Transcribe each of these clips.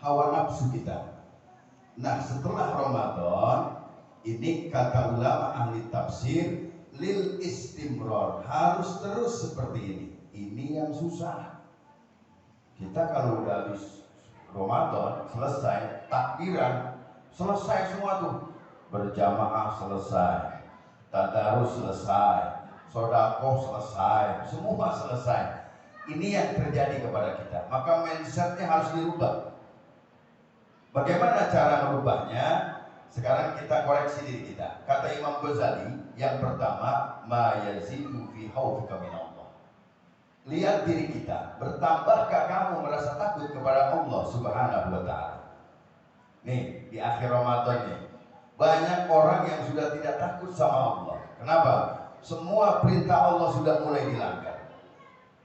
hawa nafsu kita. Nah, setelah Ramadan ini kata ulama ahli tafsir lil istimrar, harus terus seperti ini. Ini yang susah. Kita kalau udah habis Ramadan selesai takbiran, selesai semua tuh, berjamaah selesai, tadarus selesai, sodakoh selesai, semua selesai. Ini yang terjadi kepada kita. Maka mindsetnya harus dirubah. Bagaimana cara merubahnya? Sekarang kita koreksi diri kita. Kata Imam Ghazali, yang pertama, ma yazidu fi khaufika min Allah. Lihat diri kita, bertambahkah kamu merasa takut kepada Allah Subhanahu wa taala? Nih, di akhir Ramadan nih, banyak orang yang sudah tidak takut sama Allah. Kenapa? Semua perintah Allah sudah mulai dilanggar.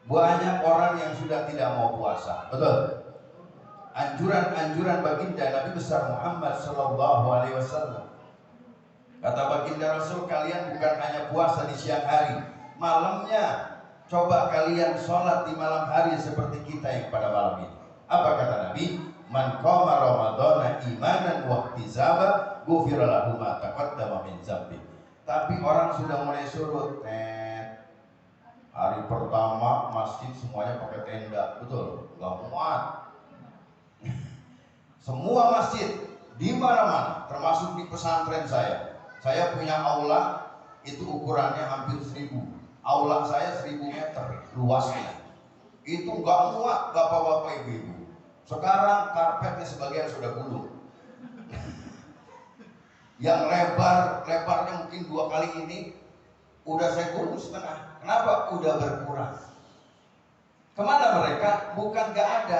Banyak orang yang sudah tidak mau puasa. Betul? Anjuran-anjuran baginda Nabi besar Muhammad sallallahu alaihi wasallam. Kata baginda Rasul, kalian bukan hanya puasa di siang hari, malamnya coba kalian sholat di malam hari seperti kita yang pada malam ini. Apa kata Nabi? Man qama ramadhana imanan wa ihtisaba ghufira lahu ma taqaddama min dzambi. Tapi orang sudah mulai surut. Hari pertama masjid semuanya pakai tenda, betul? Enggak muat. Semua masjid di mana-mana, termasuk di pesantren saya. Saya punya aula itu ukurannya hampir 1000. Aula saya 1000 meter luasnya. Itu nggak muat bapak-bapak ibu-ibu. Sekarang karpetnya sebagian sudah gulung. Yang lebarnya mungkin 2 kali ini udah saya gulung setengah. Kenapa? Udah berkurang. Kemana mereka? Bukan nggak ada.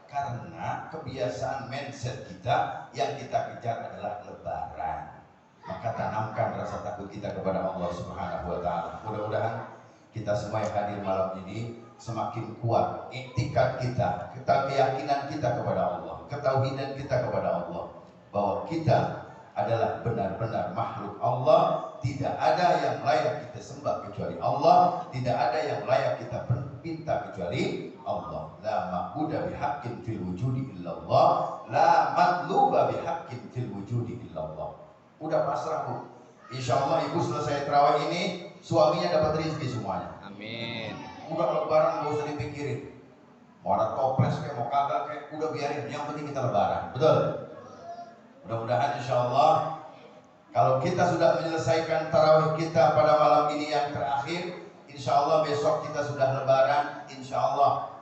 Karena kebiasaan mindset kita yang kita kejar adalah lebaran. Maka tanamkan rasa takut kita kepada Allah Subhanahu wa taala. Mudah-mudahan kita semua yang hadir malam ini semakin kuat iktikad kita, keyakinan kita kepada Allah, ketauhidan kita kepada Allah, bahwa kita adalah benar-benar makhluk Allah. Tidak ada yang layak kita sembah kecuali Allah, tidak ada yang layak kita pinta kecuali Allah. La ma'budu bihaqqin fil wujudi illallah, la matluba bihaqqin fil wujudi illallah. Udah pasrah, Bu. Insyaallah ibu selesai tarawih ini suaminya dapat rezeki semuanya. Amin. Udah lebaran enggak usah dipikirin. Mau ada toples kayak mau kagak kayak udah biarin, yang penting kita lebaran. Betul? Mudah-mudahan insyaallah kalau kita sudah menyelesaikan tarawih kita pada malam ini yang terakhir, insyaallah besok kita sudah lebaran, insyaallah.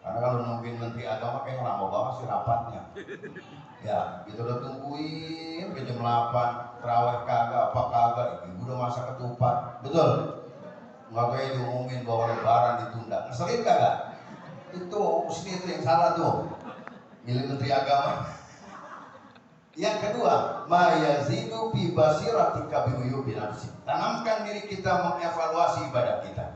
Karena kalau nungguin Menteri Agama kayak lama banget sih rapatnya. Ya, kita udah tungguin ke jam 8, tarawih kagak apa kagak, ibu udah masak ketupat. Betul? Nggak kayak diumumin bahwa lebaran ditunda. Ngeselin kagak? Itu mesti itu yang salah tuh. Milih Menteri Agama. Yang kedua, ma yazidu fi basiratika bi uyubi nafsi. Tanamkan diri kita mengevaluasi ibadah kita.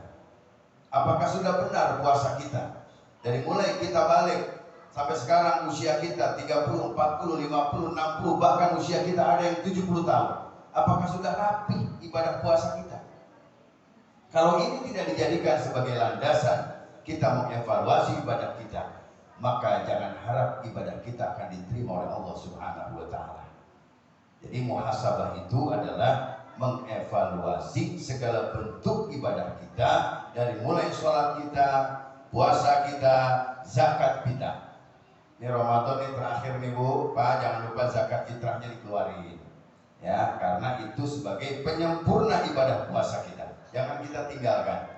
Apakah sudah benar puasa kita? Dari mulai kita balik sampai sekarang usia kita 30, 40, 50, 60, bahkan usia kita ada yang 70 tahun. Apakah sudah rapi ibadah puasa kita? Kalau ini tidak dijadikan sebagai landasan kita mengevaluasi ibadah kita, maka jangan harap ibadah kita akan diterima oleh Allah Subhanahu wa taala. Jadi muhasabah itu adalah mengevaluasi segala bentuk ibadah kita, dari mulai sholat kita, puasa kita, zakat kita. Ini Ramadan ini terakhir nih Bu, Pak, jangan lupa zakat fitrahnya dikeluarin. Ya, karena itu sebagai penyempurna ibadah puasa kita. Jangan kita tinggalkan.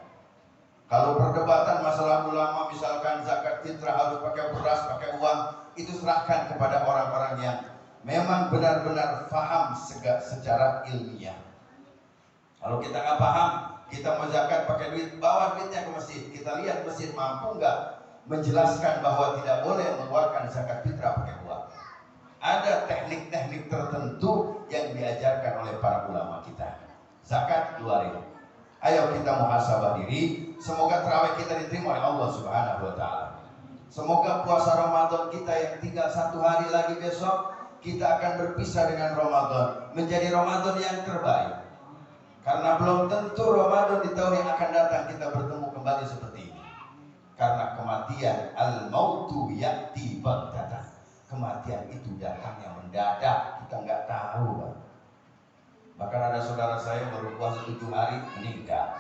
Kalau perdebatan masalah ulama misalkan zakat fitrah harus pakai beras, pakai uang, itu serahkan kepada orang-orang yang memang benar-benar paham secara ilmiah. Kalau kita nggak paham, kita mau zakat pakai duit, bawa duitnya ke masjid. Kita lihat masjid mampu nggak menjelaskan bahwa tidak boleh mengeluarkan zakat fitrah pakai uang. Ada teknik-teknik tertentu yang diajarkan oleh para ulama kita. Zakat keluarin. Ayo kita muhasabah diri. Semoga tarawih kita diterima oleh Allah Subhanahu wa taala. Semoga puasa Ramadan kita yang tinggal 1 hari lagi besok, kita akan berpisah dengan Ramadan menjadi Ramadan yang terbaik. Karena belum tentu Ramadan di tahun yang akan datang kita bertemu kembali seperti ini. Karena kematian, al-mautu ya'ti baghtatan. kematian itu datangnya mendadak, kita nggak tahu, Pak. Bahkan ada saudara saya baru puasa 7 hari meninggal,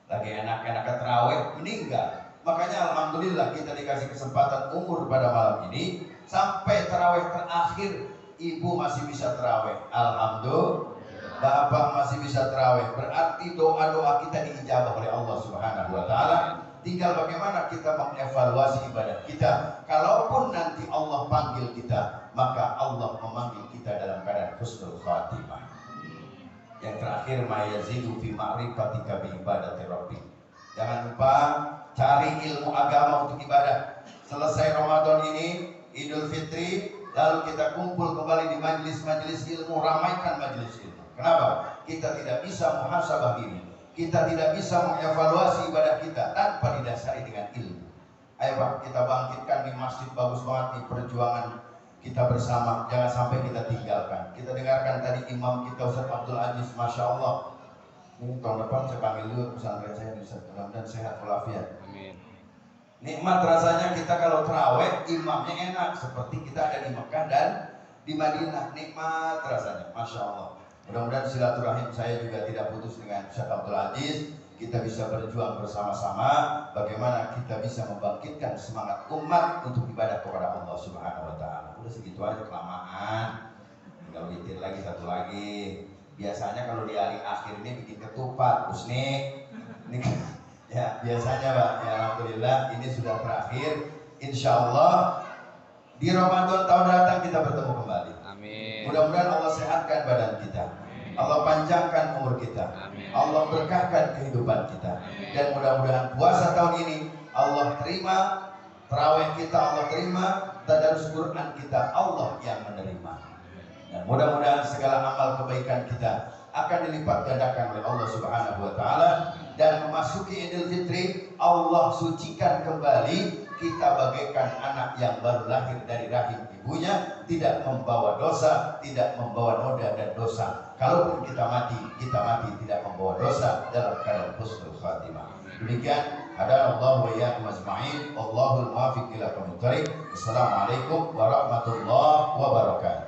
lagi enak-enak terawih meninggal. Makanya alhamdulillah kita dikasih kesempatan umur pada malam ini sampai terawih terakhir, ibu masih bisa terawih, alhamdulillah. Bapak masih bisa terawih, berarti doa-doa kita diijabah oleh Allah Subhanahu wa taala. Tinggal bagaimana kita mengevaluasi ibadah kita. Kalaupun nanti Allah panggil kita, maka Allah memanggil kita dalam keadaan husnul khatimah. Yang terakhir, ma yazidu fi ma'rifatika bi ibadati rabbik. Jangan lupa cari ilmu agama untuk ibadah. Selesai Ramadan ini, Idul Fitri, lalu kita kumpul kembali di majelis-majelis ilmu, ramaikan majelis ilmu. Kenapa? Kita tidak bisa muhasabah diri. Kita tidak bisa mengevaluasi ibadah kita tanpa didasari dengan ilmu. Ayo Pak, kita bangkitkan di masjid, bagus banget di perjuangan kita bersama. Jangan sampai kita tinggalkan. Kita dengarkan tadi imam kita Ustaz Abdul Aziz, Masya Allah. Ini tahun depan saya panggil dulu pesantren saya di Ustaz, mudah-mudahan sehat walafiat. Amin. Nikmat rasanya kita kalau terawih, imamnya enak seperti kita ada di Mekah dan di Madinah. Nikmat rasanya, Masya Allah. Mudah-mudahan silaturahim saya juga tidak putus dengan Ustaz Abdul Aziz. Kita bisa berjuang bersama-sama bagaimana kita bisa membangkitkan semangat umat untuk ibadah kepada Allah Subhanahu wa taala. Udah segitu aja kelamaan. Tinggal witir lagi satu lagi. Biasanya kalau di hari akhir ini bikin ketupat, Husni. Ini ya biasanya Pak. Ya alhamdulillah ini sudah terakhir. Insya Allah di Ramadan tahun datang kita bertemu kembali. Amin. Mudah-mudahan Allah sehatkan badan kita. Amin. Allah panjangkan umur kita. Amin. Allah berkahkan kehidupan kita. Amin. Dan mudah-mudahan puasa tahun ini Allah terima, tarawih kita Allah terima, tadarus Quran kita Allah yang menerima. Dan mudah-mudahan segala amal kebaikan kita akan dilipat gandakan oleh Allah Subhanahu wa taala, dan memasuki Idul Fitri Allah sucikan kembali kita bagaikan anak yang baru lahir dari rahim ibunya, tidak membawa dosa, tidak membawa noda dan dosa. Kalaupun kita mati tidak membawa dosa dalam keadaan husnul khatimah. Demikian, hadanallahu wa iyyakum ajma'in. Allahul muwaffiq ila aqwamit thoriq. Wassalamualaikum warahmatullahi wabarakatuh.